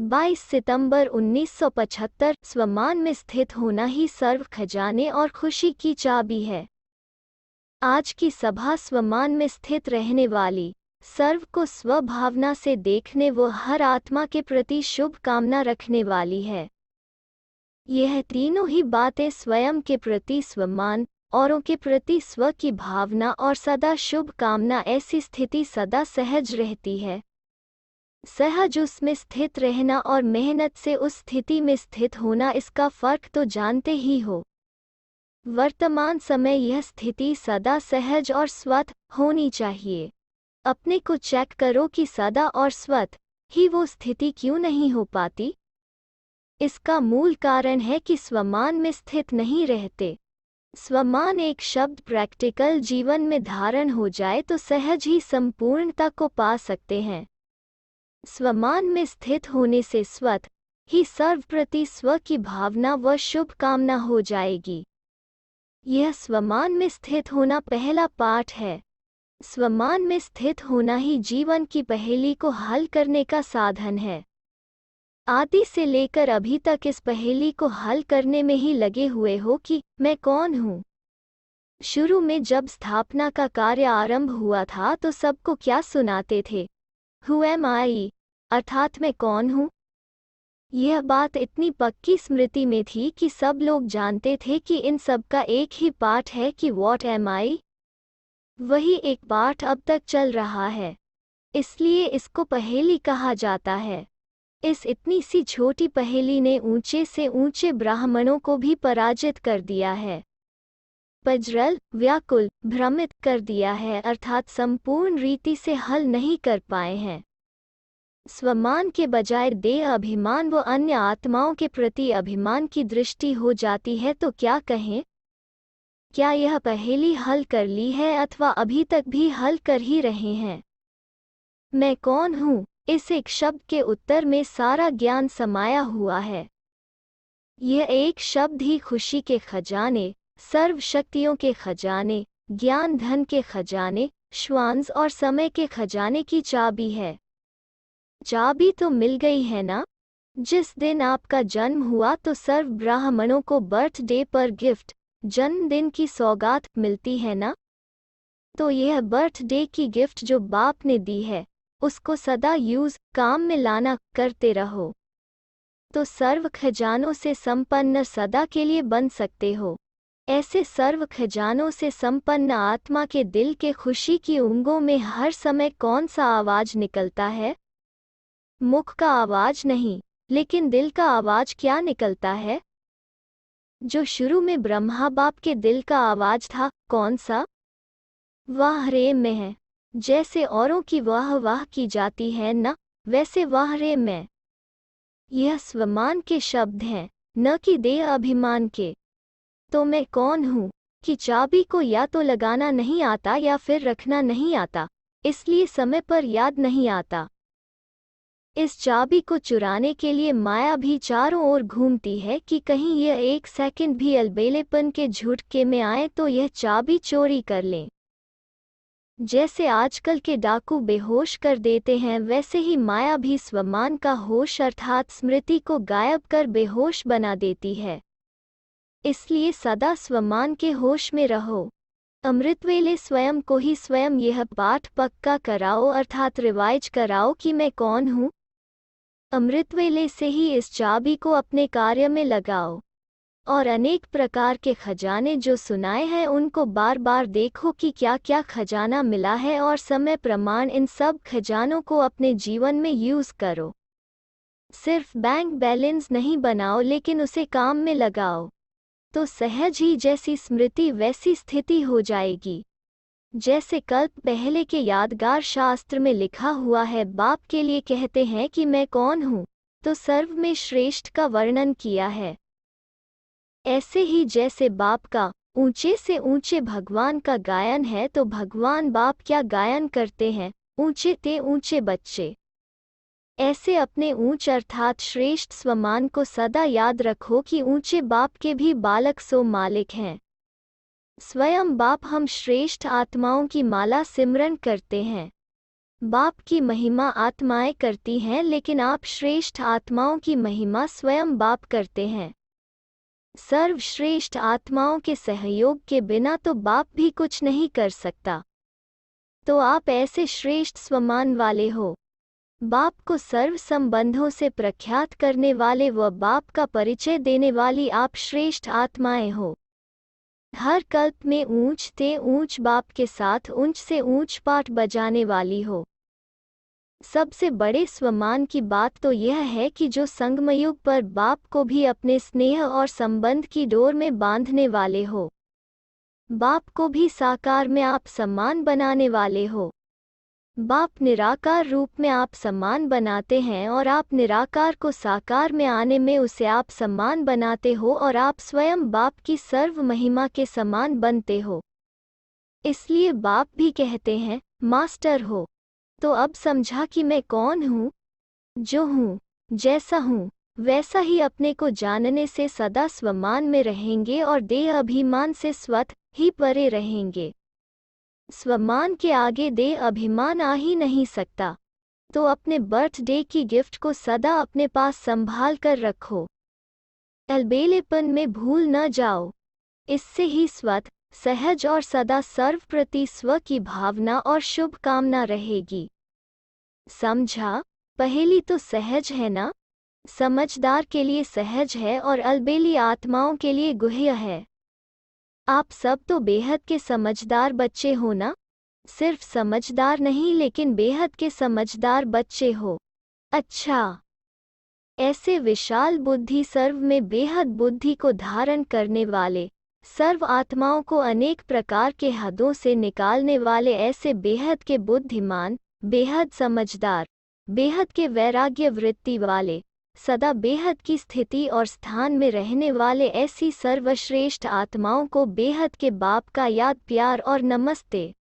22 सितंबर 1975। स्वमान में स्थित होना ही सर्व खजाने और खुशी की चाबी है। आज की सभा स्वमान में स्थित रहने वाली, सर्व को स्वभावना से देखने व हर आत्मा के प्रति शुभ कामना रखने वाली है। यह तीनों ही बातें स्वयं के प्रति स्वमान, औरों के प्रति स्व की भावना और सदा शुभ कामना, ऐसी स्थिति सदा सहज रहती है। सहज उसमें स्थित रहना और मेहनत से उस स्थिति में स्थित होना, इसका फर्क तो जानते ही हो। वर्तमान समय यह स्थिति सदा सहज और स्वतः होनी चाहिए। अपने को चेक करो कि सदा और स्वतः ही वो स्थिति क्यों नहीं हो पाती। इसका मूल कारण है कि स्वमान में स्थित नहीं रहते। स्वमान एक शब्द प्रैक्टिकल जीवन में धारण हो जाए तो सहज ही संपूर्णता को पा सकते हैं। स्वमान में स्थित होने से स्वतः ही सर्व प्रति स्व की भावना व शुभ कामना हो जाएगी। यह स्वमान में स्थित होना पहला पाठ है। स्वमान में स्थित होना ही जीवन की पहेली को हल करने का साधन है। आदि से लेकर अभी तक इस पहेली को हल करने में ही लगे हुए हो कि मैं कौन हूँ। शुरू में जब स्थापना का कार्य आरंभ हुआ था तो सबको क्या सुनाते थे? Who am I? अर्थात मैं कौन हूँ। यह बात इतनी पक्की स्मृति में थी कि सब लोग जानते थे कि इन सब का एक ही पाठ है कि What am I? वही एक पाठ अब तक चल रहा है, इसलिए इसको पहेली कहा जाता है। इस इतनी सी छोटी पहेली ने ऊंचे से ऊंचे ब्राह्मणों को भी पराजित कर दिया है, पजरल, व्याकुल, भ्रमित कर दिया है, अर्थात संपूर्ण रीति से हल नहीं कर पाए हैं। स्वमान के बजाय देह अभिमान व अन्य आत्माओं के प्रति अभिमान की दृष्टि हो जाती है तो क्या कहें? क्या यह पहेली हल कर ली है अथवा अभी तक भी हल कर ही रहे हैं? मैं कौन हूँ, इस एक शब्द के उत्तर में सारा ज्ञान समाया हुआ है। यह एक शब्द ही खुशी के खजाने, सर्व शक्तियों के खजाने, ज्ञान धन के खजाने, श्वांस और समय के खजाने की चाबी है। चाबी तो मिल गई है ना? जिस दिन आपका जन्म हुआ तो सर्व ब्राह्मणों को बर्थडे पर गिफ्ट, जन्मदिन की सौगात मिलती है ना? तो यह बर्थडे की गिफ्ट जो बाप ने दी है, उसको सदा यूज, काम में लाना करते रहो, तो सर्व खजानों से संपन्न सदा के लिए बन सकते हो। ऐसे सर्व खजानों से संपन्न आत्मा के दिल के खुशी की उंगों में हर समय कौन सा आवाज निकलता है? मुख का आवाज नहीं, लेकिन दिल का आवाज क्या निकलता है? जो शुरू में ब्रह्मा बाप के दिल का आवाज था, कौन सा? वाह रे मैं है। जैसे औरों की वाह वाह की जाती है न, वैसे वाह रे मैं। यह स्वमान के शब्द हैं, न कि देह अभिमान के। तो मैं कौन हूँ कि चाबी को या तो लगाना नहीं आता या फिर रखना नहीं आता, इसलिए समय पर याद नहीं आता। इस चाबी को चुराने के लिए माया भी चारों ओर घूमती है कि कहीं यह एक सेकंड भी अलबेलेपन के झुटके में आए तो यह चाबी चोरी कर लें। जैसे आजकल के डाकू बेहोश कर देते हैं, वैसे ही माया भी स्वमान का होश अर्थात स्मृति को गायब कर बेहोश बना देती है। इसलिए सदा स्वमान के होश में रहो। अमृतवेले स्वयं को ही स्वयं यह पाठ पक्का कराओ अर्थात रिवाइज कराओ कि मैं कौन हूँ। अमृतवेले से ही इस चाबी को अपने कार्य में लगाओ और अनेक प्रकार के खजाने जो सुनाए हैं उनको बार बार देखो कि क्या क्या खजाना मिला है और समय प्रमाण इन सब खजानों को अपने जीवन में यूज करो। सिर्फ बैंक बैलेंस नहीं बनाओ, लेकिन उसे काम में लगाओ, तो सहज ही जैसी स्मृति वैसी स्थिति हो जाएगी। जैसे कल्प पहले के यादगार शास्त्र में लिखा हुआ है, बाप के लिए कहते हैं कि मैं कौन हूँ, तो सर्व में श्रेष्ठ का वर्णन किया है। ऐसे ही जैसे बाप का ऊंचे से ऊंचे भगवान का गायन है, तो भगवान बाप क्या गायन करते हैं, ऊंचे ते ऊंचे बच्चे। ऐसे अपने ऊंच अर्थात श्रेष्ठ स्वमान को सदा याद रखो कि ऊंचे बाप के भी बालक सो मालिक हैं। स्वयं बाप हम श्रेष्ठ आत्माओं की माला सिमरन करते हैं। बाप की महिमा आत्माएं करती हैं, लेकिन आप श्रेष्ठ आत्माओं की महिमा स्वयं बाप करते हैं। सर्वश्रेष्ठ आत्माओं के सहयोग के बिना तो बाप भी कुछ नहीं कर सकता। तो आप ऐसे श्रेष्ठ स्वमान वाले हो। बाप को सर्व संबंधों से प्रख्यात करने वाले व बाप का परिचय देने वाली आप श्रेष्ठ आत्माएं हो। हर कल्प में ऊंच ते ऊंच बाप के साथ ऊंच से ऊंच पाठ बजाने वाली हो। सबसे बड़े स्वमान की बात तो यह है कि जो संगमयुग पर बाप को भी अपने स्नेह और संबंध की डोर में बांधने वाले हो। बाप को भी साकार में आप समान बनाने वाले हो। बाप निराकार रूप में आप समान बनाते हैं और आप निराकार को साकार में आने में उसे आप समान बनाते हो और आप स्वयं बाप की सर्व महिमा के समान बनते हो। इसलिए बाप भी कहते हैं, मास्टर हो। तो अब समझा कि मैं कौन हूँ? जो हूँ, जैसा हूँ, वैसा ही अपने को जानने से सदा स्वमान में रहेंगे और देह अभिमान से स्वतः ही परे रहेंगे। स्वमान के आगे देह अभिमान आ ही नहीं सकता। तो अपने बर्थडे की गिफ्ट को सदा अपने पास संभाल कर रखो। अलबेलेपन में भूल न जाओ। इससे ही स्वतः, सहज और सदा सर्व प्रति स्व की भावना और शुभकामना रहेगी। समझा? पहेली तो सहज है ना? समझदार के लिए सहज है और अलबेली आत्माओं के लिए गुह्य है। आप सब तो बेहद के समझदार बच्चे हो ना? सिर्फ समझदार नहीं, लेकिन बेहद के समझदार बच्चे हो। अच्छा, ऐसे विशाल बुद्धि सर्व में बेहद बुद्धि को धारण करने वाले, सर्व आत्माओं को अनेक प्रकार के हदों से निकालने वाले ऐसे बेहद के बुद्धिमान, बेहद समझदार, बेहद के वैराग्य वृत्ति वाले, सदा बेहद की स्थिति और स्थान में रहने वाले ऐसी सर्वश्रेष्ठ आत्माओं को बेहद के बाप का याद, प्यार और नमस्ते।